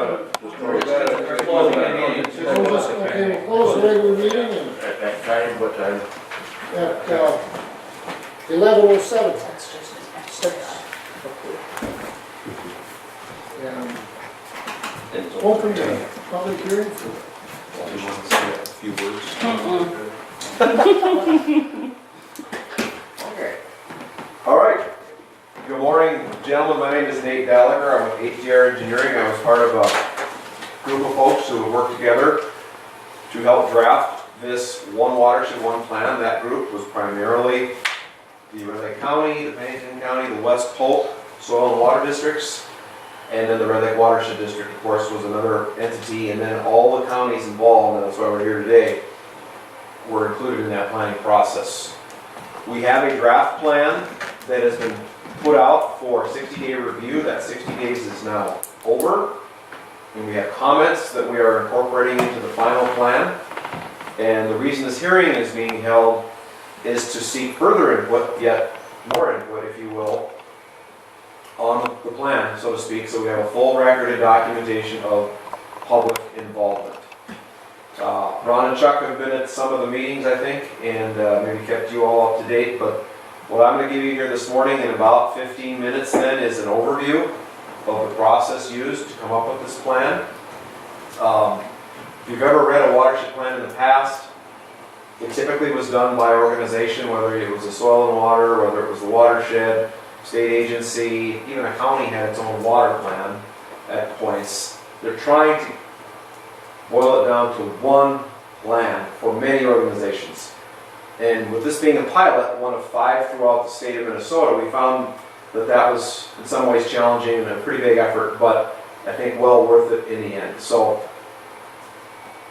Okay, we'll close the regular meeting At that time, what time? at 11:07. That's just an Six. extra. And open the public hearing for Do you want to say a few words? Okay. All right. Good morning, gentlemen. My name is Nate Gallagher. I'm with ATR Engineering. I was part of a group of folks who have worked together to help draft this One Watershed, One Plan. That group was primarily the Red Lake County, the Pennington County, the West Polk Soil and Water Districts, and then the Red Lake Watershed District, of course, was another entity, and then all the counties involved, and that's why we're here today, were included in that planning process. We have a draft plan that has been put out for 60-day review. That 60 days is now over, and we have comments that we are incorporating into the final plan. And the reason this hearing is being held is to seek further input, yet more input, if you will, on the plan, so to speak, so we have a full record and documentation of public involvement. Ron and Chuck have been at some of the meetings, I think, and maybe kept you all up to date, but what I'm going to give you here this morning in about 15 minutes then is an overview of the process used to come up with this plan. If you've ever read a watershed plan in the past, it typically was done by organization, whether it was the soil and water, whether it was the watershed, state agency, even a county had its own water plan at points. They're trying to boil it down to one plan for many organizations. And with this being a pilot, one of 5 throughout the state of Minnesota, we found that that was in some ways challenging and a pretty big effort, but I think well worth it in the end. So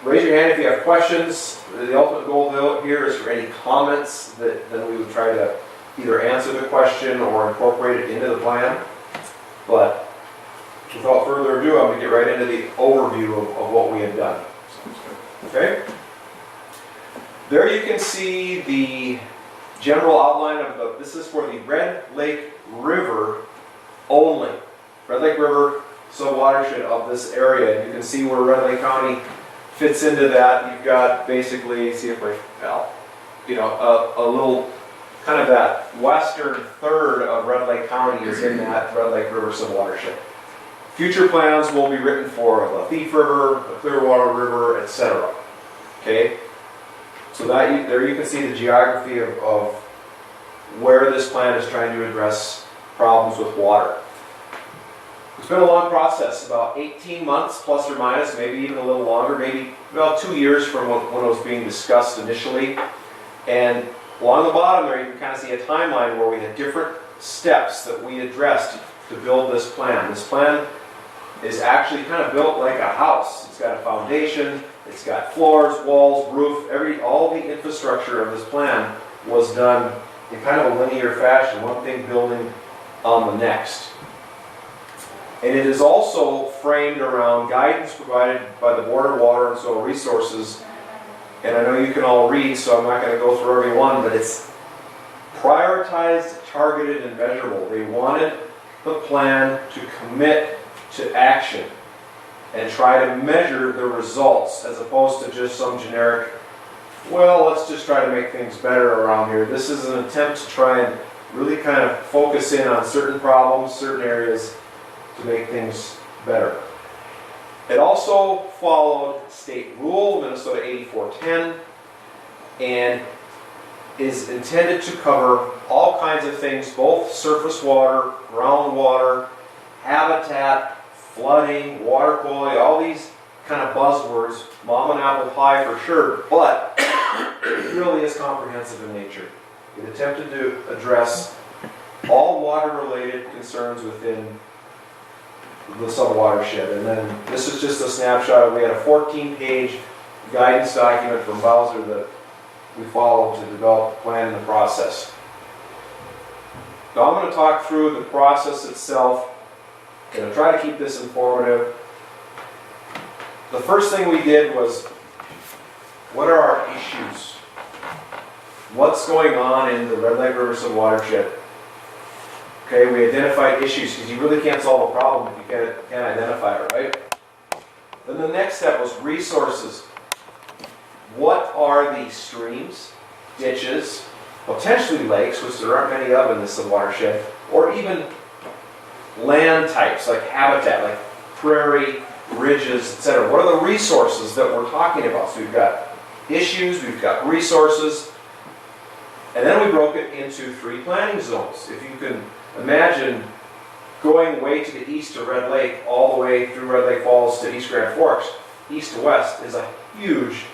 raise your hand if you have questions. The ultimate goal here is for any comments that then we would try to either answer the question or incorporate it into the plan. But without further ado, I'm going to get right into the overview of what we have done. Okay? There you can see the general outline of this is for the Red Lake River only. Red Lake River sub-watershed of this area. And you can see where Red Lake County fits into that. You've got basically, see if I, a little kind of that western third of Red Lake County is in that Red Lake River sub-watershed. Future plans will be written for the Thief River, the Clearwater River, etc. Okay? So that there you can see the geography of where this plan is trying to address problems with water. It's been a long process, about 18 months plus or minus, maybe even a little longer, maybe about 2 years from when it was being discussed initially. And along the bottom there you can kind of see a timeline where we had different steps that we addressed to build this plan. This plan is actually kind of built like a house. It's got a foundation, it's got floors, walls, roof, all the infrastructure of this plan was done in kind of a linear fashion, one thing building on the next. And it is also framed around guidance provided by the Board of Water and Soil Resources. And I know you can all read, so I'm not going to go through every one, but it's prioritized, targeted, and measurable. They wanted the plan to commit to action and try to measure the results as opposed to just some generic, well, let's just try to make things better around here. This is an attempt to try and really kind of focus in on certain problems, certain areas to make things better. It also followed state rule, Minnesota 8410, and is intended to cover all kinds of things, both surface water, groundwater, habitat, flooding, water quality, all these kind of buzzwords, mom and apple pie for sure, but it really is comprehensive in nature. It attempted to address all water-related concerns within the sub-watershed. And then this is just a snapshot. We had a 14-page guidance document from Bowser that we followed to develop the plan and the process. Now I'm going to talk through the process itself. I'm going to try to keep this informative. The first thing we did was, what are our issues? What's going on in the Red Lake River sub-watershed? Okay, we identified issues because you really can't solve a problem if you can't identify it, right? Then the next step was resources. What are the streams, ditches, potentially lakes, which there aren't many of in this watershed, or even land types like habitat, like prairie, ridges, etc. What are the resources that we're talking about? So we've got issues, we've got resources, and then we broke it into 3 planning zones. If you can imagine going way to the east to Red Lake, all the way through Red Lake Falls to East Grand Forks, east to west is a huge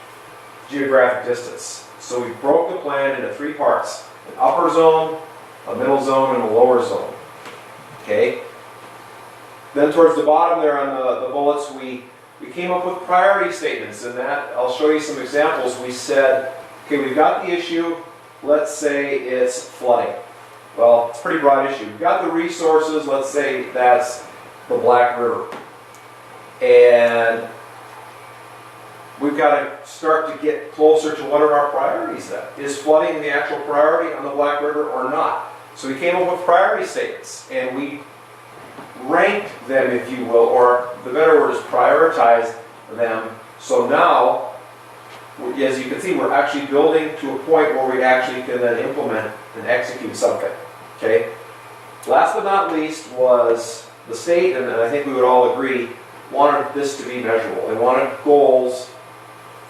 geographic distance. So we broke the plan into 3 parts: an upper zone, a middle zone, and a lower zone. Okay? Then towards the bottom there on the bullets, we came up with priority statements, and that, I'll show you some examples. We said, okay, we've got the issue, let's say it's flooding. Well, it's a pretty broad issue. We've got the resources, let's say that's the Black River. And we've got to start to get closer to what are our priorities then. Is flooding the actual priority on the Black River or not? So we came up with priority statements, and we ranked them, if you will, or the better word is prioritized them. So now, as you can see, we're actually building to a point where we actually can then implement and execute something. Okay? Last but not least was the state, and I think we would all agree, wanted this to be measurable. They wanted goals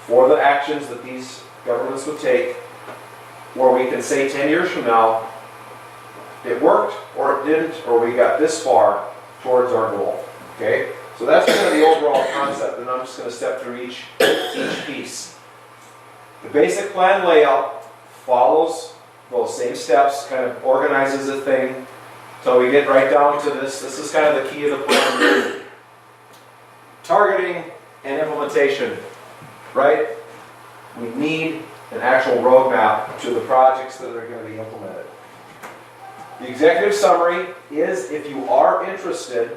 for the actions that these governments would take, where we can say 10 years from now, it worked, or it didn't, or we got this far towards our goal. Okay? So that's kind of the overall concept, and I'm just going to step through each piece. The basic plan layout follows those same steps, kind of organizes the thing until we get right down to this. This is kind of the key of the plan. Targeting and implementation, right? We need an actual roadmap to the projects that are going to be implemented. The executive summary is, if you are interested,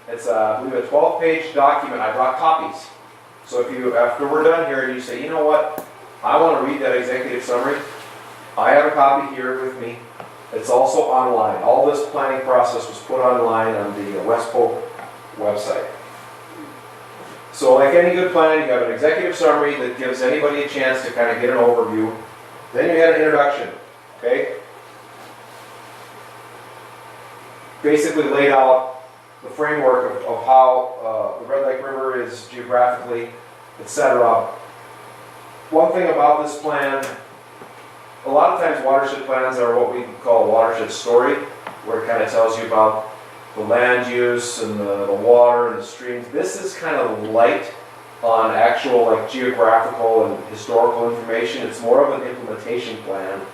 it's I believe a 12-page document. I brought copies. So if you, after we're done here, and you say, you know what, I want to read that executive summary, I have a copy here with me. It's also online. All this planning process was put online on the West Polk website. So like any good plan, you have an executive summary that gives anybody a chance to kind of get an overview. Then you have an introduction, okay? Basically laid out the framework of how the Red Lake River is geographically, etc. One thing about this plan, a lot of times watershed plans are what we call a watershed story, where it kind of tells you about the land use and the water and the streams. This is kind of light on actual like geographical and historical information. It's more of an implementation plan.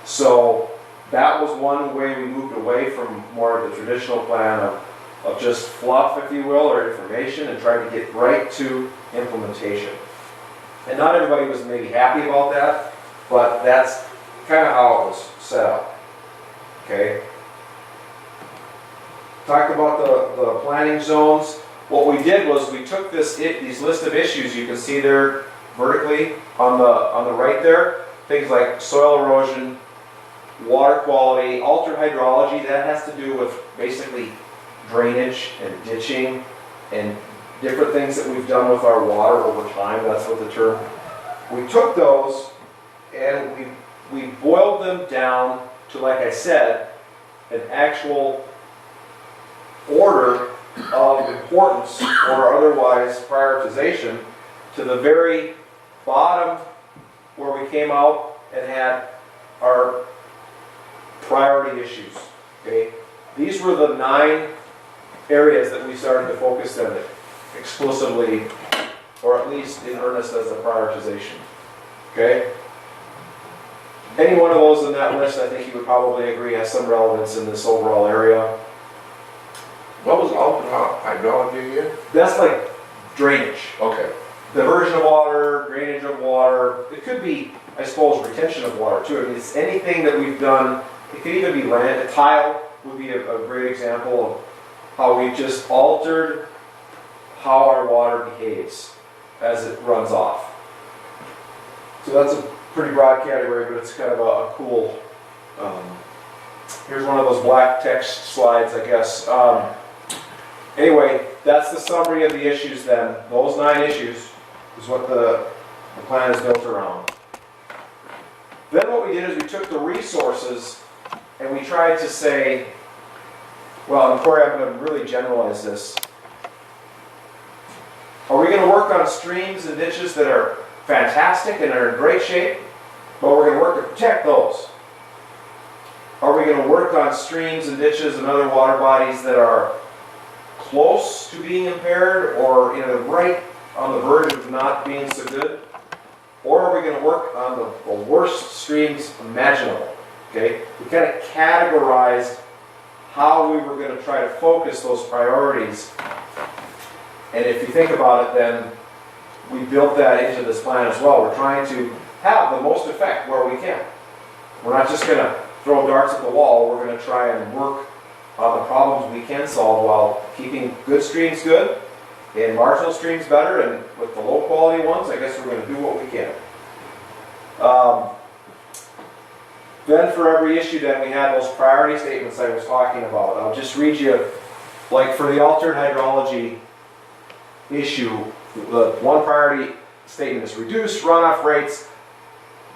So that was one way we moved away from more of the traditional plan of just fluff, if you will, or information, and tried to get right to implementation. And not everybody was maybe happy about that, but that's kind of how it was set up. Okay? Talked about the planning zones. What we did was we took these list of issues you can see there vertically on the right there, things like soil erosion, water quality, altered hydrology. That has to do with basically drainage and ditching and different things that we've done with our water over time. That's what the term. We took those and we boiled them down to, like I said, an actual order of importance or otherwise prioritization to the very bottom where we came out and had our priority issues. Okay? These were the 9 areas that we started to focus on exclusively, or at least in earnest as a prioritization. Okay? Any one of those in that list, I think you would probably agree, has some relevance in this overall area. What was altered hydrology again? That's like drainage. Okay. Diversion of water, drainage of water. It could be, I suppose, retention of water too. I mean, it's anything that we've done. It could even be land. A tile would be a great example of how we've just altered how our water behaves as it runs off. So that's a pretty broad category, but it's kind of a cool. Here's one of those black text slides, I guess. Anyway, that's the summary of the issues then. Those 9 issues is what the plan is built around. Then what we did is we took the resources and we tried to say, well, and Corey, I'm going to really generalize this. Are we going to work on streams and ditches that are fantastic and are in great shape, but we're going to work to protect those? Are we going to work on streams and ditches and other water bodies that are close to being impaired or right on the verge of not being so good? Or are we going to work on the worst streams imaginable? Okay? We kind of categorized how we were going to try to focus those priorities. And if you think about it, then we built that into this plan as well. We're trying to have the most effect where we can. We're not just going to throw darts at the wall. We're going to try and work on the problems we can solve while keeping good streams good and marginal streams better, and with the low quality ones, I guess we're going to do what we can. Then for every issue then we had those priority statements I was talking about. I'll just read you, like for the altered hydrology issue, the one priority statement is reduce runoff rates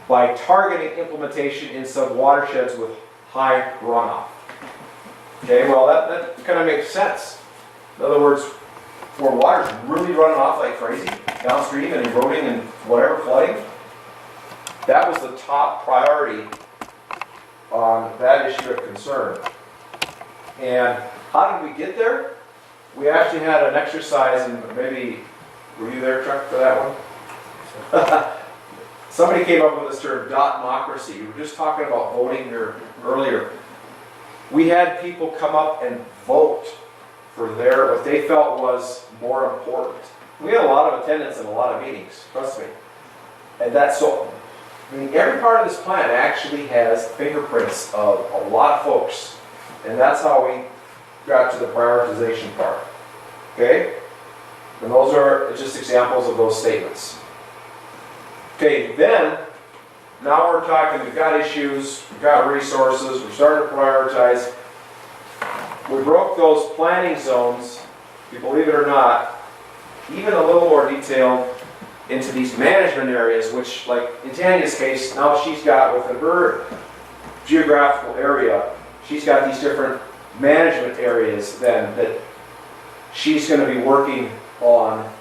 by targeting implementation in sub-watersheds with high runoff. Okay, well that kind of makes sense. In other words, where water's really running off like crazy, downstream and eroding and whatever, flooding, that was the top priority on that issue of concern. And how did we get there? We actually had an exercise, and maybe, were you there, Chuck, for that one? Somebody came up with this term, dot-mocracy. We were just talking about voting here earlier. We had people come up and vote for what they felt was more important. We had a lot of attendance in a lot of meetings, trust me. And that's so, I mean, every part of this plan actually has fingerprints of a lot of folks. And that's how we got to the prioritization part. Okay? And those are just examples of those statements. Okay, then, now we're talking, we've got issues, we've got resources, we're starting to prioritize. We broke those planning zones, if you believe it or not, even a little more detailed into these management areas, which, like in Tanya's case, now she's got within her geographical area, she's got these different management areas then that she's going to be working on.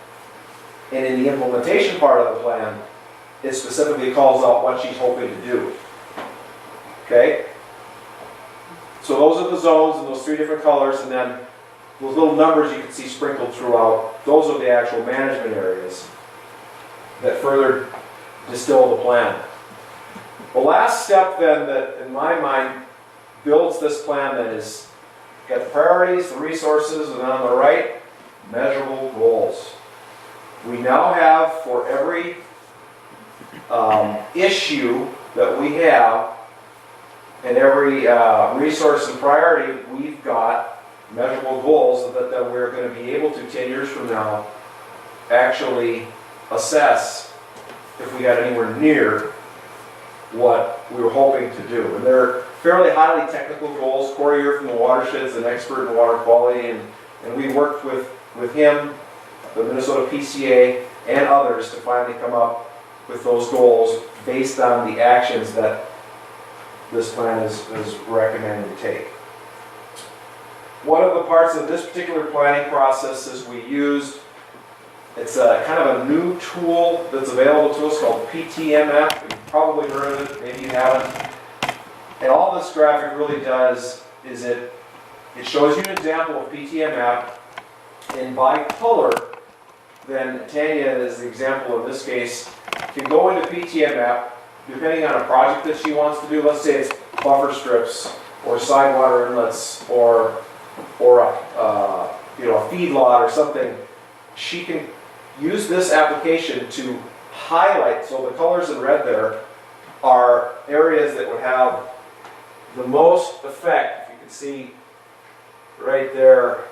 And in the implementation part of the plan, it specifically calls out what she's hoping to do. Okay? So those are the zones in those 3 different colors, and then those little numbers you can see sprinkled throughout, those are the actual management areas that further distill the plan. The last step then that, in my mind, builds this plan then is got the priorities, the resources, and then on the right, measurable goals. We now have, for every issue that we have, and every resource and priority, we've got measurable goals that we're going to be able to, 10 years from now, actually assess if we got anywhere near what we were hoping to do. And they're fairly highly technical goals. Corey here from the Watershed is an expert in water quality, and we worked with him, the Minnesota PCA, and others to finally come up with those goals based on the actions that this plan is recommending to take. One of the parts of this particular planning process is we used, it's a kind of a new tool that's available to us called PTMF. You've probably heard of it, maybe you haven't. And all this graphic really does is it shows you an example of PTMF, and by color, then Tanya is the example in this case, can go into PTMF depending on a project that she wants to do. Let's say it's buffer strips or sidewater inlets or a feedlot or something. She can use this application to highlight, so the colors in red there are areas that would have the most effect. If you can see right there,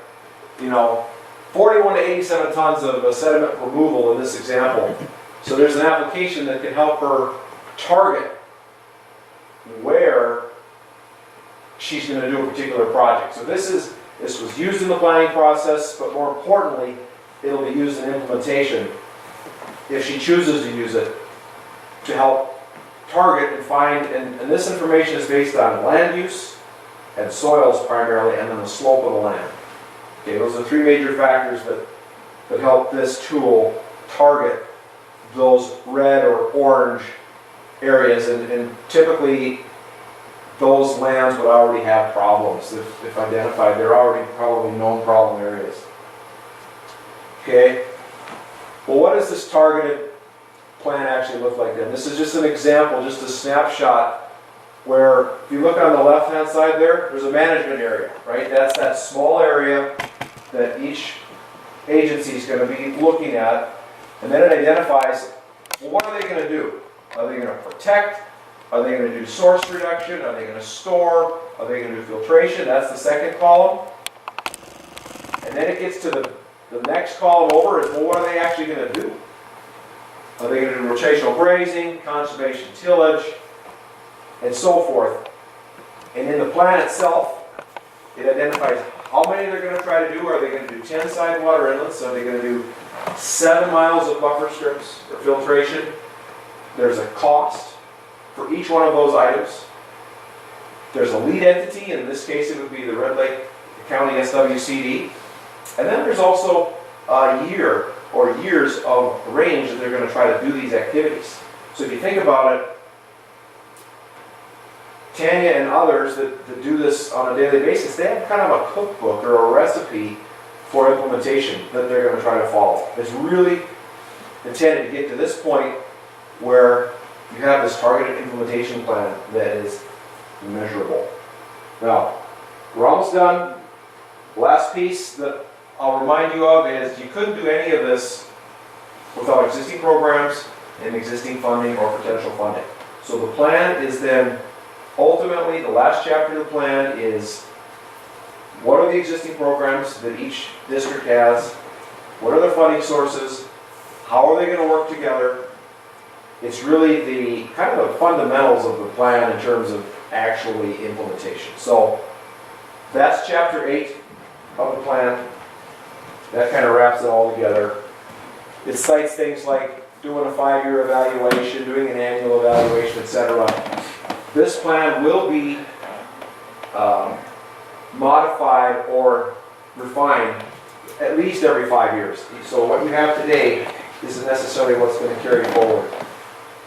41 to 87 tons of sediment removal in this example. So there's an application that can help her target where she's going to do a particular project. So this is This was used in the planning process, but more importantly, it'll be used in implementation if she chooses to use it to help target and find, and this information is based on land use and soils primarily, and then the slope of the land. Okay, those are three major factors that help this tool target those red or orange areas, and typically those lands would already have problems if identified. They're already probably known problem areas. Okay, well, what does this targeted plan actually look like then? This is just an example, just a snapshot, where if you look on the left hand side there's a management area, right? That's that small area that each agency is going to be looking at, and then it identifies, well, what are they going to do? Are they going to protect? Are they going to do source reduction? Are they going to store? Are they going to do filtration? That's the second column. And then it gets to the next column over is, well, what are they actually going to do? Are they going to do rotational grazing, conservation tillage, and so forth? And in the plan itself, it identifies how many they're going to try to do. Are they going to do 10 side water inlets? Are they going to do 7 miles of buffer strips for filtration? There's a cost for each one of those items. There's a lead entity. In this case, it would be the Red Lake County SWCD. And then there's also a year or years of range that they're going to try to do these activities. So if you think about it, Tanya and others that do this on a daily basis, they have kind of a cookbook or a recipe for implementation that they're going to try to follow. It's really intended to get to this point where you have this targeted implementation plan that is measurable. Now, we're almost done. Last piece that I'll remind you of is you couldn't do any of this without existing programs and existing funding or potential funding. So the plan is then, ultimately, the last chapter of the plan is what are the existing programs that each district has? What are their funding sources? How are they going to work together? It's really the kind of the fundamentals of the plan in terms of actually implementation. So that's chapter 8 of the plan. That kind of wraps it all together. It cites things like doing a 5-year evaluation, doing an annual evaluation, etc. This plan will be modified or refined at least every 5 years. So what you have today isn't necessarily what's going to carry forward.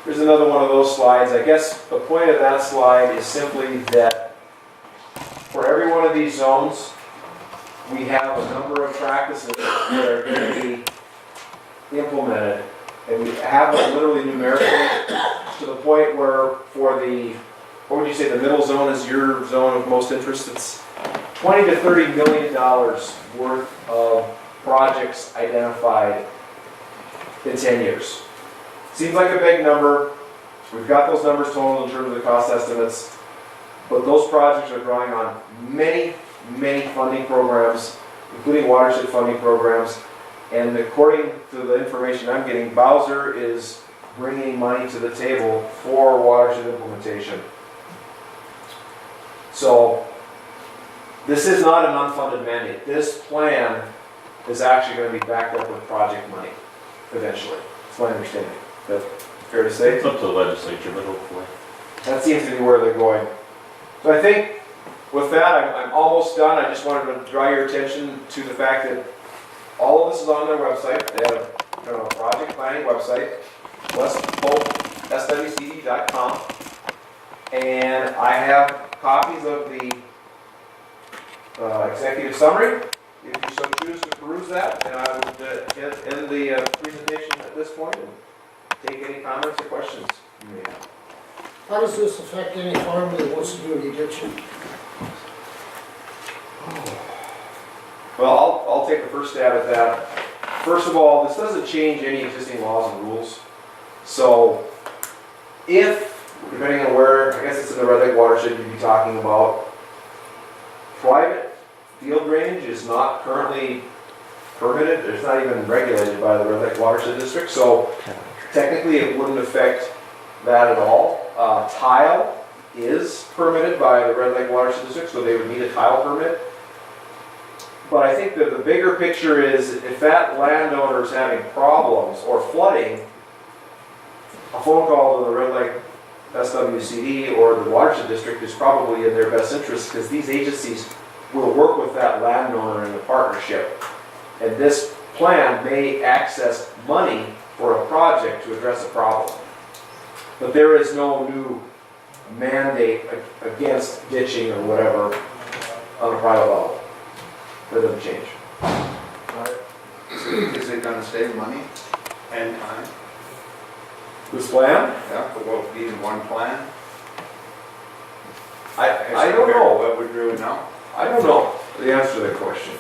Here's another one of those slides. I guess the point of that slide is simply that for every one of these zones, we have a number of practices that are going to be implemented. And we have them literally numerically to the point where for the, what would you say, the middle zone is your zone of most interest? It's $20 to $30 million worth of projects identified in 10 years. Seems like a big number. We've got those numbers total in terms of the cost estimates, but those projects are drawing on many, many funding programs, including watershed funding programs. And according to the information I'm getting, Bowser is bringing money to the table for watershed implementation. So this is not an unfunded mandate. This plan is actually going to be backed up with project money eventually. That's my understanding. Is that fair to say? It's up to the legislature, but hopefully. That seems to be where they're going. So I think with that, I'm almost done. I just wanted to draw your attention to the fact that all of this is on their website. They have kind of a project planning website, swcd.com. And I have copies of the executive summary. If you so choose to peruse that, and I would end the presentation at this point and take any comments or questions you may have. How does this affect any farmer that wants to do any ditching? Well, I'll take the first stab at that. First of all, this doesn't change any existing laws and rules. So if, depending on where, I guess it's in the Red Lake Watershed you'd be talking about, private field drainage is not currently permitted. It's not even regulated by the Red Lake Watershed District. So technically it wouldn't affect that at all. Tile is permitted by the Red Lake Watershed District, so they would need a tile permit. But I think that the bigger picture is if that landowner is having problems or flooding, a phone call to the Red Lake SWCD or the Watershed District is probably in their best interest because these agencies will work with that landowner in a partnership. And this plan may access money for a project to address a problem. But there is no new mandate against ditching or whatever on a private level. That doesn't change. Is it gonna save money and time? This plan? Yeah, for both being one plan? I don't know. What we're doing now? I don't know the answer to that question.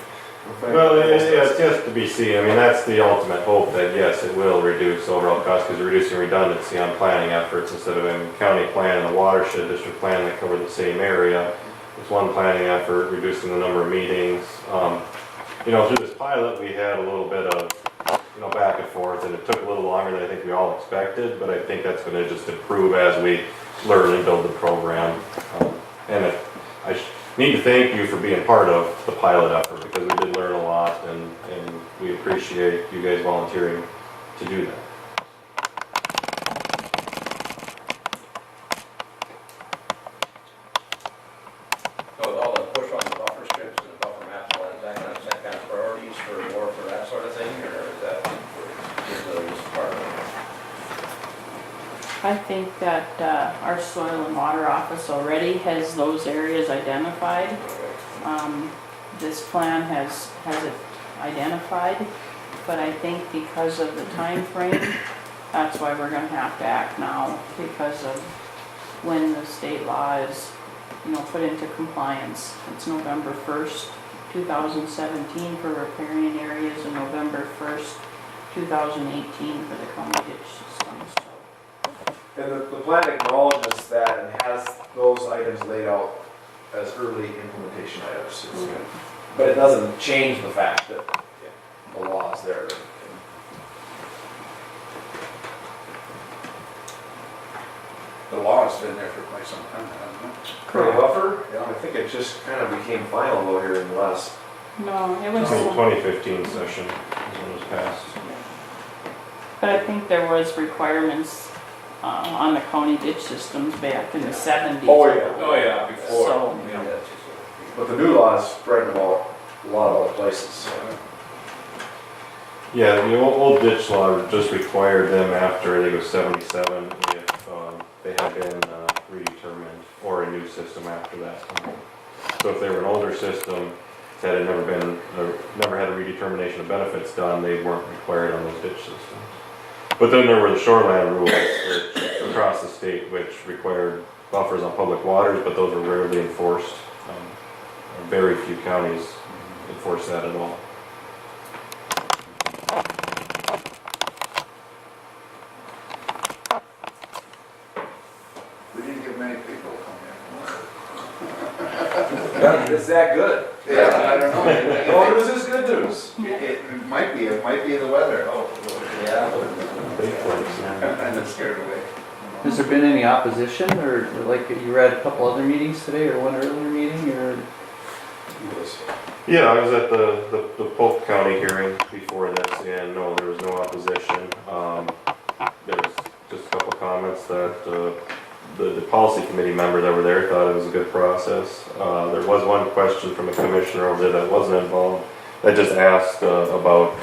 Well, it's just to be seen. I mean, that's the ultimate hope that yes, it will reduce overall cost because you're reducing redundancy on planning efforts instead of a county plan and a watershed district plan that cover the same area. It's one planning effort, reducing the number of meetings. You know, through this pilot, we had a little bit of, you know, back and forth, and it took a little longer than I think we all expected, but I think that's going to just improve as we learn and build the program. And I need to thank you for being part of the pilot effort because we did learn a lot, and we appreciate you guys volunteering to do that. So with all the push on the buffer strips and the buffer maps, is that kind of set kind of priorities for more for that sort of thing, or is that just part of it? I think that our soil and water office already has those areas identified. This plan has it identified, but I think because of the time frame, that's why we're gonna have to act now, because of when the state law is, you know, put into compliance. It's November 1st, 2017 for riparian areas and November 1st, 2018 for the county ditch systems. And the plan acknowledges that and has those items laid out as early implementation items. But it doesn't change the fact that the law is there. The law's been there for quite some time, hasn't it? For the buffer, Yeah. I think it just kind of became final though here in the last. No, it was, 2015 session is when it was passed. but I think there was requirements on the county ditch systems back in the 70s. Oh, yeah. Oh, yeah, before. So- Yeah. But the new law is spread about a lot of other places. So. Yeah, the old ditch law just required them after, I think it was 77, if they had been redetermined, or a new system after that. So if they were an older system that had never had a redetermination of benefits done, they weren't required on those ditch systems. But then there were the shoreline rules which, across the state, which required buffers on public waters, but those were rarely enforced. Very few counties enforce that at all. We didn't get many people come It's that good. here. Yeah, I don't know. No news is good news. It might be the weather. Oh, yeah. Big place, yeah. And it's scared away. Has there been any opposition, or like you were at a couple other meetings today, or one earlier meeting, or? Yeah, I was at the Polk County hearing before this, and no, there was no opposition. There was just a couple comments that the policy committee member that were there thought it was a good process. There was one question from a commissioner over there that wasn't involved, that just asked about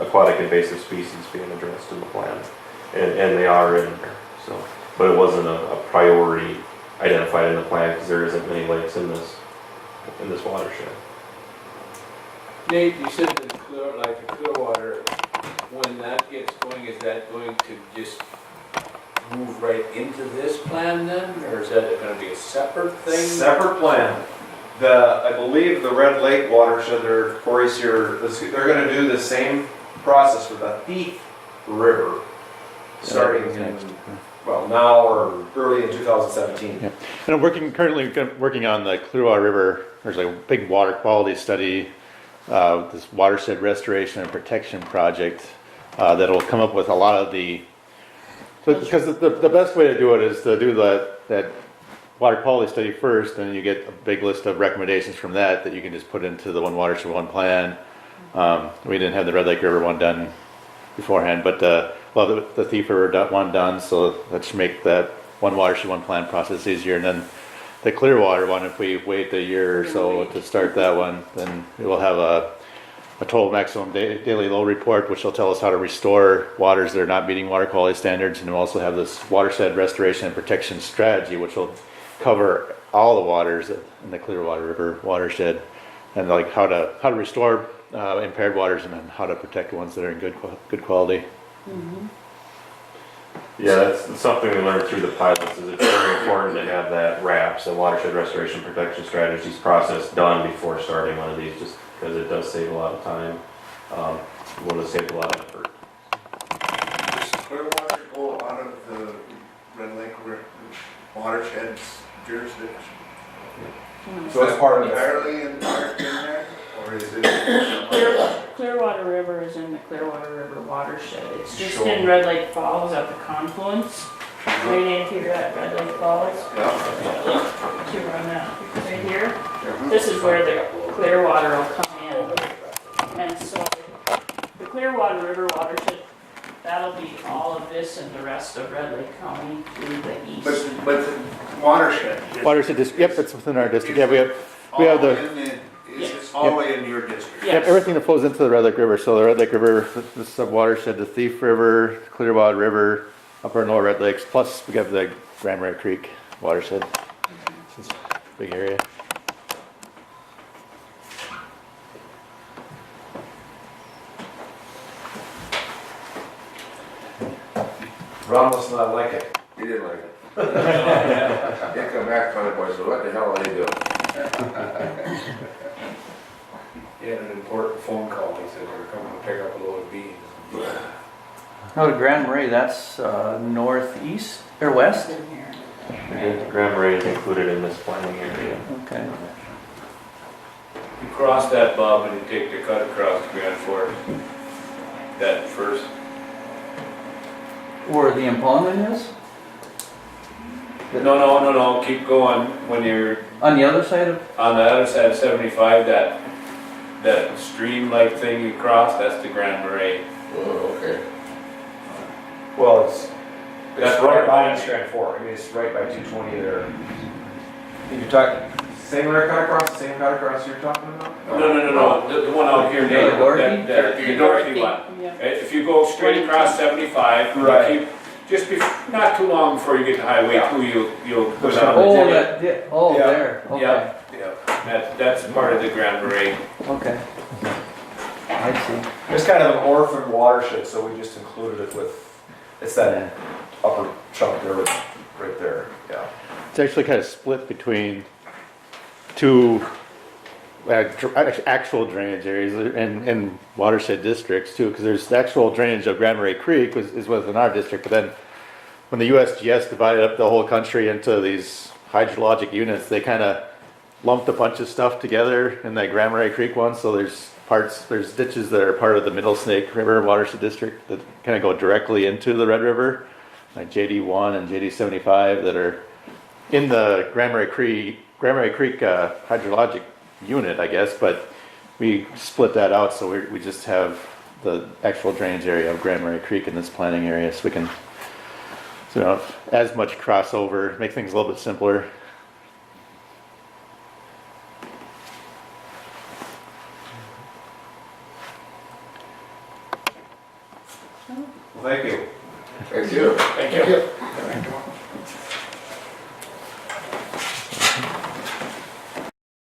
aquatic invasive species being addressed in the plan, and they are in there. So, but it wasn't a priority identified in the plan because there isn't many lakes in this watershed. Nate, you said the Clearwater, when that gets going, is that going to just move right into this plan then? Or is that gonna be a separate thing? Separate plan. I believe the Red Lake watershed, or Corey's here, they're gonna do the same process for the Thief River, starting in, well, now or early in 2017. Yeah. And I'm currently working on the Clearwater River. There's a big water quality study, this watershed restoration and protection project that'll come up with a lot of the. Because the best way to do it is to do that water quality study first, and you get a big list of recommendations from that that you can just put into the one watershed, one plan. We didn't have the Red Lake River one done beforehand, but, well, the Thief River one done, so that should make that one watershed, one plan process easier. And then the Clearwater one, if we wait a year or so to start that one, then we will have a total maximum daily load report, which will tell us how to restore waters that are not meeting water quality standards. And we'll also have this watershed restoration and protection strategy, which will cover all the waters in the Clearwater River watershed, and like how to restore impaired waters, and then how to protect the ones that are in good quality. Yeah, that's something we learned through the pilots, is it's very important to have that RAPS, the Watershed Restoration Protection Strategies process, done before starting one of these, just because it does save a lot of time. Would have saved a lot of effort. Does Clearwater go out of the Red Lake watershed's jurisdiction? So it's part of the, Entirely in there, or is it? Clearwater River is in the Clearwater River watershed. It's just Sure. in Red Lake Falls at the confluence, right into Red Lake Falls. To run that right here. This is where the Clearwater will come in. And so the Clearwater River watershed, that'll be all of this and the rest of Red Lake County to the east. But the watershed. Watershed district, yep, it's within our district. Yeah, we have the, It's all the way into your district. Yes. yep, everything that flows into the Red Lake River. So the Red Lake River, the sub-watershed, the Thief River, Clearwater River, upper and lower Red Lakes, plus we got the Grand Marais Creek watershed. It's a big area. Ron must not like it. He didn't like it. He come back, kind of boy, so what the hell are they doing? He had an important phone call, he said they were coming to pick up a load of beans. Oh, Grand Marais, that's northeast or west? In here. Grand Marais is included in this planning area. Okay. You cross that, Bob, and you take the cut across the Grand Forks. That first, Where the impoundment is? no, keep going. When you're On the other side of? on the other side of 75, that stream-like thing you cross, that's the Grand Marais. Oh, okay. Well, it's That's right right by by- Strand 4, I mean, it's right by 220 there. You're talking, same cut across you're talking about? No, the one out here, Yeah, Nate, Dorothy? the Dorothy one. Yeah. If you go straight across 75, you Right. keep, not too long before you get to Highway Yeah. 2, you'll go There's down. a- Oh, the- Yeah. there, okay, Yeah, that's part of the Grand Marais. okay. I see. It's kind of an orphan watershed, so we just included it with, it's that upper chunk there, right there, yeah. It's actually kind of split between two actual drainage areas and watershed districts too, because there's the actual drainage of Grand Marais Creek is within our district, but then when the USGS divided up the whole country into these hydrologic units, they kind of lumped a bunch of stuff together in that Grand Marais Creek one, so there's ditches that are part of the Middle Snake River Watershed District that kind of go directly into the Red River, like JD1 and JD75 that are in the Grand Marais Creek hydrologic unit, I guess, but we split that out, so we just have the actual drainage area of Grand Marais Creek in this planning area, so we can, so we don't have as much crossover, make things a little bit simpler. Well, thank you. Thank you. Thank you.